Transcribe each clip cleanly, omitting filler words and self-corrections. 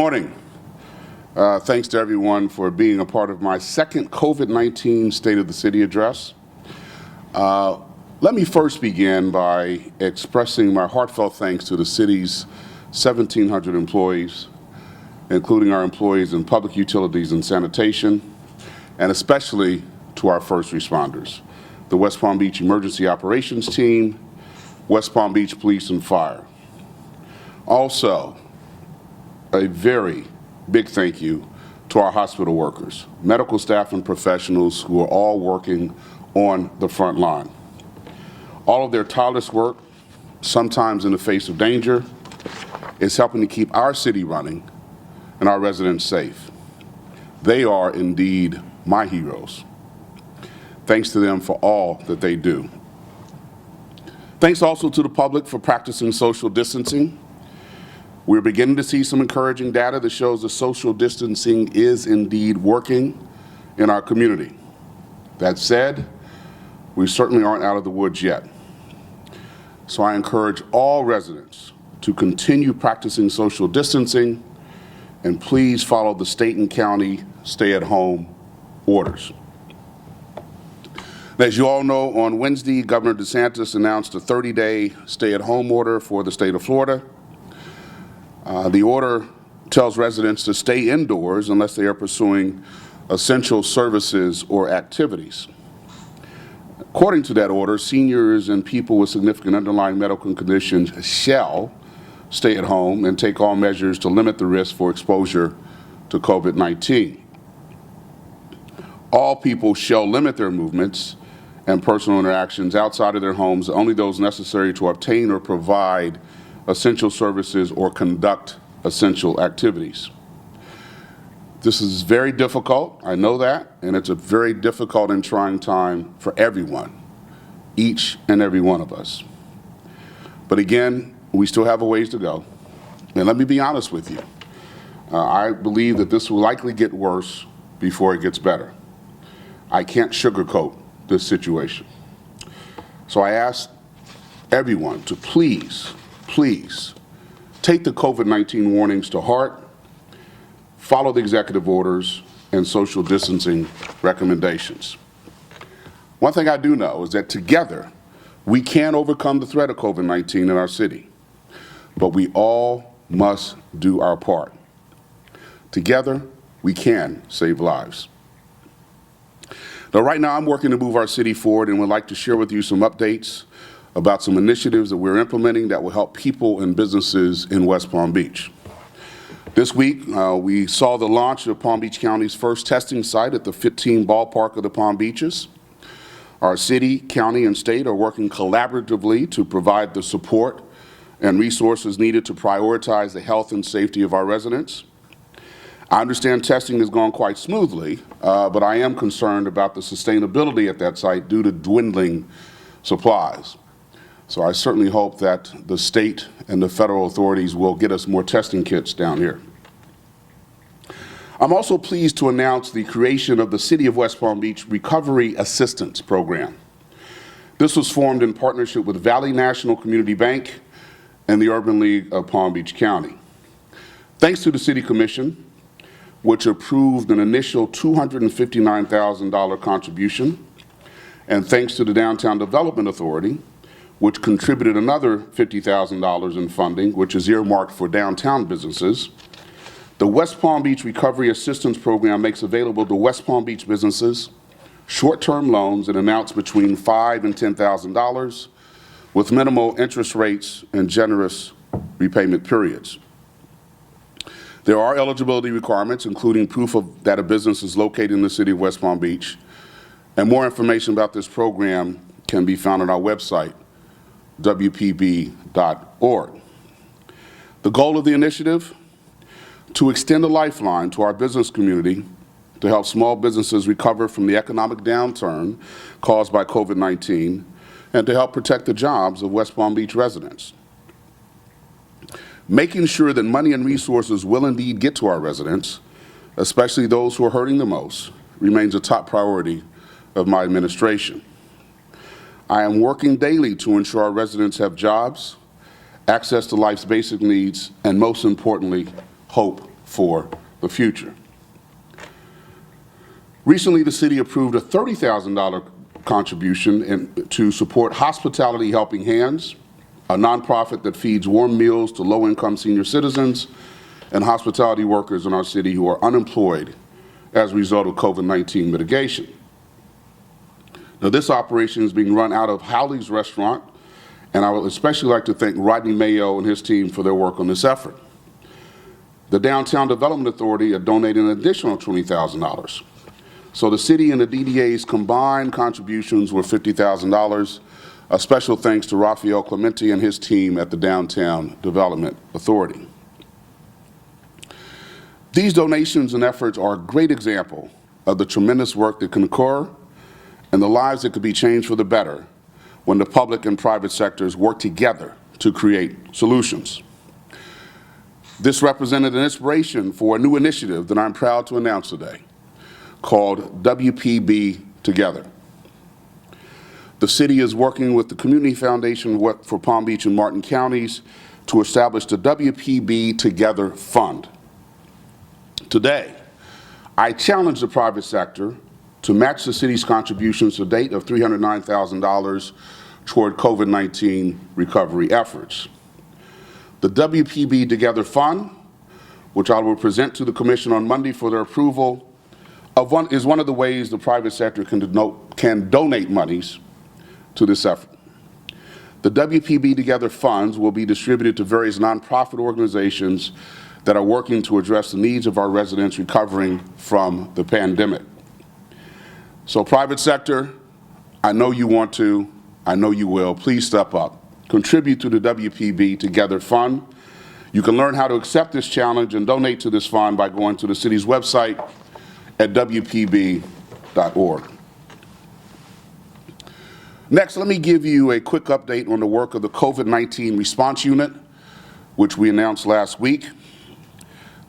morning. Thanks to everyone for being a part of my second COVID-19 State of the City address. Let me first begin by expressing my heartfelt thanks to the city's 1,700 employees, including our employees in public utilities and sanitation, and especially to our first responders, the West Palm Beach Emergency Operations Team, West Palm Beach Police and Fire. Also, a very big thank you to our hospital workers, medical staff and professionals who are all working on the front line. All of their tireless work, sometimes in the face of danger, is helping to keep our city running and our residents safe. They are indeed my heroes. Thanks to them for all that they do. Thanks also to the public for practicing social distancing. We're beginning to see some encouraging data that shows that social distancing is indeed working in our community. That said, we certainly aren't out of the woods yet. So I encourage all residents to continue practicing social distancing, and please follow the state and county stay-at-home orders. As you all know, on Wednesday, Governor DeSantis announced a 30-day stay-at-home order for the state of Florida. The order tells residents to stay indoors unless they are pursuing essential services or activities. According to that order, seniors and people with significant underlying medical conditions shall stay at home and take all measures to limit the risk for exposure to COVID-19. All people shall limit their movements and personal interactions outside of their homes, only those necessary to obtain or provide essential services or conduct essential activities. This is very difficult, I know that, and it's a very difficult and trying time for everyone, each and every one of us. But again, we still have a ways to go. And let me be honest with you. I believe that this will likely get worse before it gets better. I can't sugarcoat this situation. So I ask everyone to please take the COVID-19 warnings to heart, follow the executive orders and social distancing recommendations. One thing I do know is that together we can overcome the threat of COVID-19 in our city, but we all must do our part. Together we can save lives. Now, right now I'm working to move our city forward and would like to share with you some updates about some initiatives that we're implementing that will help people and businesses in West Palm Beach. This week, we saw the launch of Palm Beach County's first testing site at the 15 ballpark of the Palm Beaches. Our city, county, and state are working collaboratively to provide the support and resources needed to prioritize the health and safety of our residents. I understand testing has gone quite smoothly, but I am concerned about the sustainability at that site due to dwindling supplies. So I certainly hope that the state and the federal authorities will get us more testing kits down here. I'm also pleased to announce the creation of the City of West Palm Beach Recovery Assistance Program. This was formed in partnership with Valley National Community Bank and the Urban League of Palm Beach County. Thanks to the City Commission, which approved an initial $259,000 contribution, and thanks to the Downtown Development Authority, which contributed another $50,000 in funding, which is earmarked for downtown businesses, the West Palm Beach Recovery Assistance Program makes available to West Palm Beach businesses short-term loans and amounts between $5,000 and $10,000 with minimal interest rates and generous repayment periods. There are eligibility requirements, including proof that a business is located in the city of West Palm Beach, and more information about this program can be found on our website, WPB.org. The goal of the initiative? To extend a lifeline to our business community to help small businesses recover from the economic downturn caused by COVID-19 and to help protect the jobs of West Palm Beach residents. Making sure that money and resources will indeed get to our residents, especially those who are hurting the most, remains a top priority of my administration. I am working daily to ensure our residents have jobs, access to life's basic needs, and most importantly, hope for the future. Recently, the city approved a $30,000 contribution to support Hospitality Helping Hands, a nonprofit that feeds warm meals to low-income senior citizens and hospitality workers in our city who are unemployed as a result of COVID-19 mitigation. Now, this operation is being run out of Howley's Restaurant, and I would especially like to thank Rodney Mayo and his team for their work on this effort. The Downtown Development Authority are donating an additional $20,000. So the city and the DDA's combined contributions were $50,000. A special thanks to Rafael Clemente and his team at the Downtown Development Authority. These donations and efforts are a great example of the tremendous work that can occur and the lives that could be changed for the better when the public and private sectors work together to create solutions. This represented an inspiration for a new initiative that I'm proud to announce today, called WPB Together. The city is working with the Community Foundation for Palm Beach and Martin counties to establish the WPB Together Fund. Today, I challenge the private sector to match the city's contributions to date of $309,000 toward COVID-19 recovery efforts. The WPB Together Fund, which I will present to the Commission on Monday for their approval, is one of the ways the private sector can donate monies to this effort. The WPB Together funds will be distributed to various nonprofit organizations that are working to address the needs of our residents recovering from the pandemic. So private sector, I know you want to, I know you will, please step up. Contribute to the WPB Together Fund. You can learn how to accept this challenge and donate to this fund by going to the city's website at WPB.org. Next, let me give you a quick update on the work of the COVID-19 Response Unit, which we announced last week.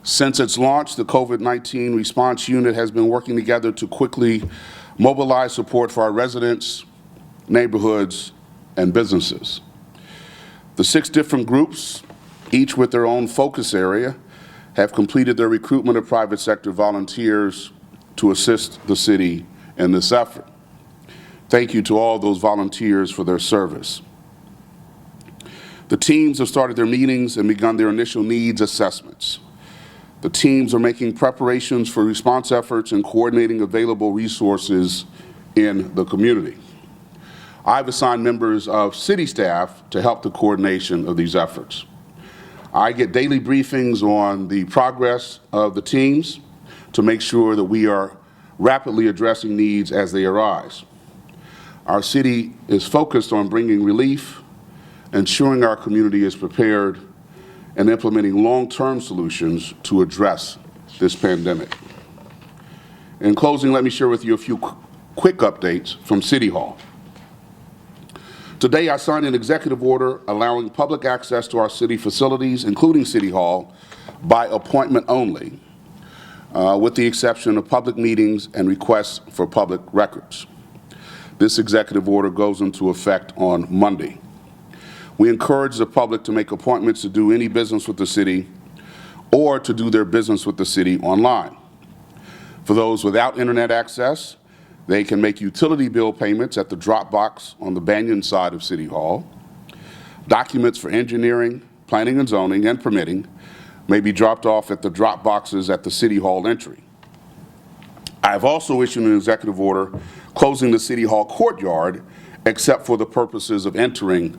Since its launch, the COVID-19 Response Unit has been working together to quickly mobilize support for our residents, neighborhoods, and businesses. The 6 different groups, each with their own focus area, have completed their recruitment of private sector volunteers to assist the city in this effort. Thank you to all those volunteers for their service. The teams have started their meetings and begun their initial needs assessments. The teams are making preparations for response efforts and coordinating available resources in the community. I've assigned members of city staff to help the coordination of these efforts. I get daily briefings on the progress of the teams to make sure that we are rapidly addressing needs as they arise. Our city is focused on bringing relief, ensuring our community is prepared, and implementing long-term solutions to address this pandemic. In closing, let me share with you a few quick updates from City Hall. Today, I signed an executive order allowing public access to our city facilities, including City Hall, by appointment only, with the exception of public meetings and requests for public records. This executive order goes into effect on Monday. We encourage the public to make appointments to do any business with the city or to do their business with the city online. For those without internet access, they can make utility bill payments at the drop box on the Banyan side of City Hall. Documents for engineering, planning and zoning, and permitting may be dropped off at the drop boxes at the City Hall entry. I have also issued an executive order closing the City Hall courtyard except for the purposes of entering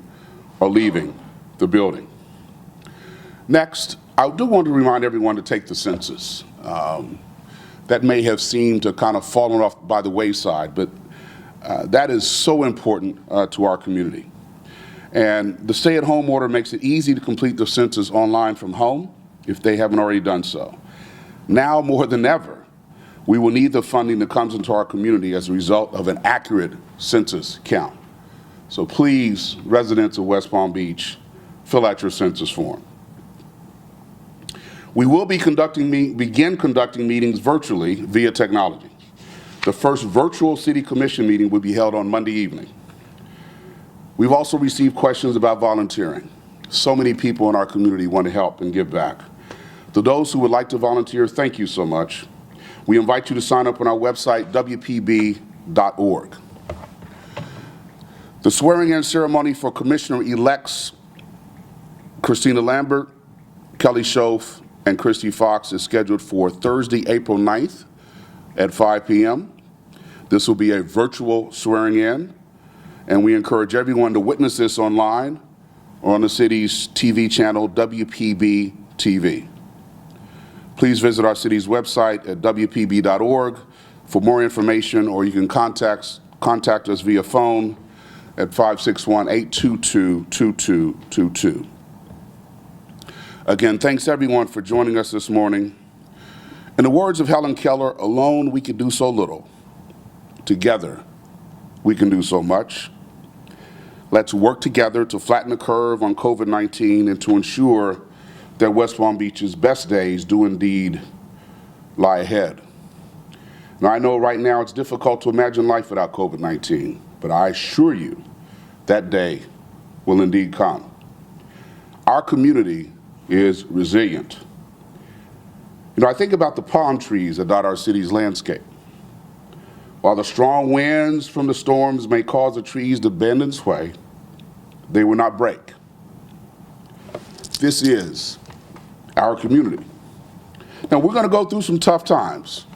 or leaving the building. Next, I do want to remind everyone to take the census. That may have seemed to kind of fallen off by the wayside, but that is so important to our community. And the stay-at-home order makes it easy to complete the census online from home if they haven't already done so. Now more than ever, we will need the funding that comes into our community as a result of an accurate census count. So please, residents of West Palm Beach, fill out your census form. We will begin conducting meetings virtually via technology. The first virtual City Commission meeting will be held on Monday evening. We've also received questions about volunteering. So many people in our community want to help and give back. To those who would like to volunteer, thank you so much. We invite you to sign up on our website, WPB.org. The swearing-in ceremony for Commissioner-elects Christina Lambert, Kelly Schoaf, and Christy Fox is scheduled for Thursday, April 9th at 5 p.m. This will be a virtual swearing-in, and we encourage everyone to witness this online or on the city's TV channel, WPB-TV. Please visit our city's website at WPB.org for more information, or you can contact us via phone at 561-822-2222. Again, thanks everyone for joining us this morning. In the words of Helen Keller, alone we can do so little. Together, we can do so much. Let's work together to flatten the curve on COVID-19 and to ensure that West Palm Beach's best days do indeed lie ahead. Now, I know right now it's difficult to imagine life without COVID-19, but I assure you that day will indeed come. Our community is resilient. You know, I think about the palm trees that dot our city's landscape. While the strong winds from the storms may cause the trees to bend and sway, they will not break. This is our community. Now, we're going to go through some tough times.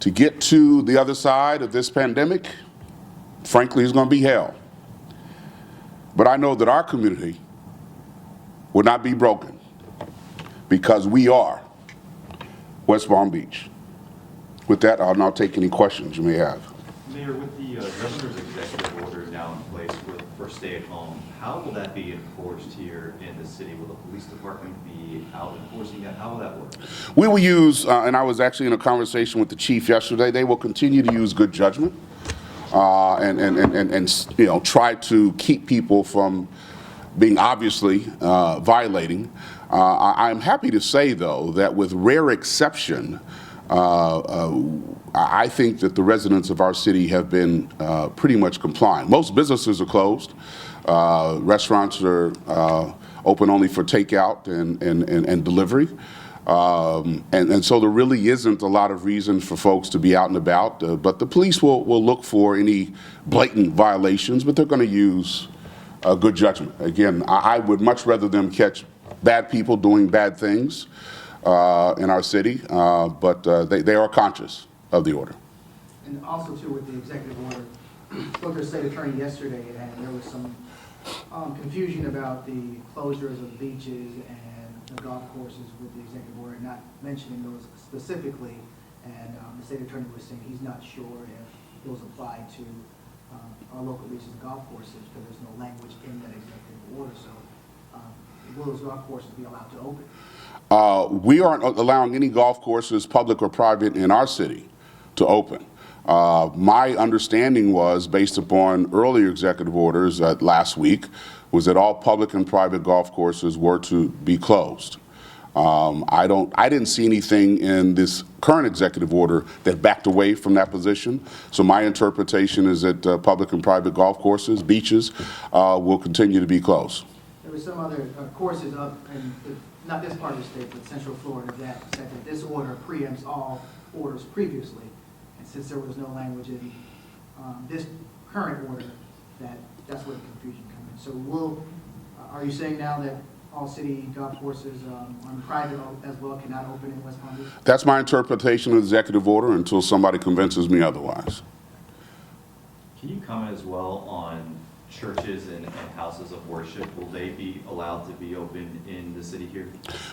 To get to the other side of this pandemic, frankly, is going to be hell. But I know that our community will not be broken because we are West Palm Beach. With that, I'll now take any questions you may have. Mayor, with the governor's executive order now in place for stay at home, how will that be enforced here in the city? Will the police department be out enforcing that? How will that work? We will use, and I was actually in a conversation with the chief yesterday, they will continue to use good judgment and you know, try to keep people from being obviously violating. I'm happy to say, though, that with rare exception, I think that the residents of our city have been pretty much compliant. Most businesses are closed. Restaurants are open only for takeout and delivery. And so there really isn't a lot of reason for folks to be out and about. But the police will look for any blatant violations, but they're going to use good judgment. Again, I would much rather them catch bad people doing bad things in our city, but they are conscious of the order. And also, too, with the executive order, spoke to the state attorney yesterday, and there was some confusion about the closures of beaches and the golf courses with the executive order, not mentioning those specifically. And the state attorney was saying he's not sure if those apply to our local beaches and golf courses because there's no language in that executive order. So will those golf courses be allowed to open? We aren't allowing any golf courses, public or private, in our city to open. My understanding was, based upon earlier executive orders last week, was that all public and private golf courses were to be closed. I didn't see anything in this current executive order that backed away from that position. So my interpretation is that public and private golf courses, beaches, will continue to be closed. There were some other courses up in not this part of the state, but Central Florida, that said that this order preempts all orders previously. And since there was no language in this current order, that's where the confusion comes in. So are you saying now that all city golf courses on private as well cannot open in West Palm Beach? That's my interpretation of the executive order until somebody convinces me otherwise. Can you comment as well on churches and houses of worship? Will they be allowed to be open in the city here?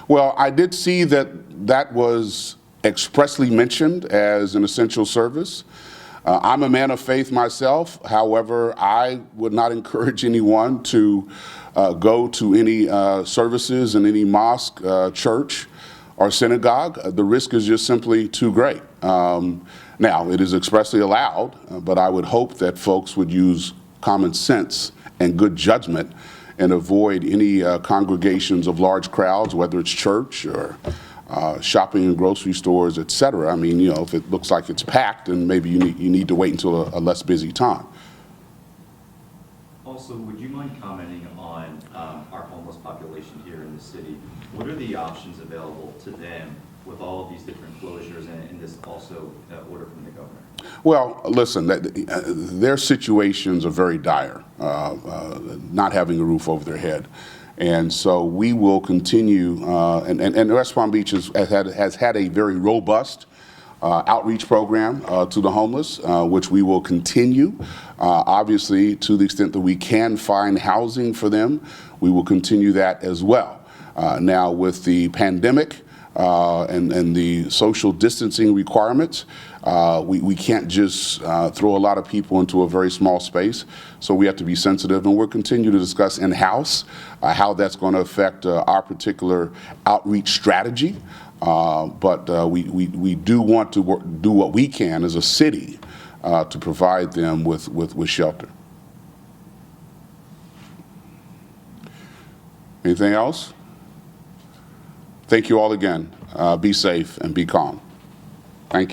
Well, I did see that was expressly mentioned as an essential service. I'm a man of faith myself. However, I would not encourage anyone to go to any services in any mosque, church, or synagogue. The risk is just simply too great. Now, it is expressly allowed, but I would hope that folks would use common sense and good judgment and avoid any congregations of large crowds, whether it's church or shopping and grocery stores, et cetera. I mean, you know, if it looks like it's packed, then maybe you need to wait until a less busy time. Also, would you mind commenting on our homeless homeless population here in the city. What are the options available to them with all of these different closures and this also order from the governor? Well, listen, their situations are very dire, not having a roof over their head. And so we will continue, and West Palm Beach has had a very robust outreach program to the homeless, which we will continue. Obviously, to the extent that we can find housing for them, we will continue that as well. Now, with the pandemic and the social distancing requirements, we can't just throw a lot of people into a very small space, so we have to be sensitive, and we'll continue to discuss in-house how that's going to affect our particular outreach strategy. But we do want to do what we can as a city to provide them with shelter. Anything else? Thank you all again. Be safe and be calm. Thank you.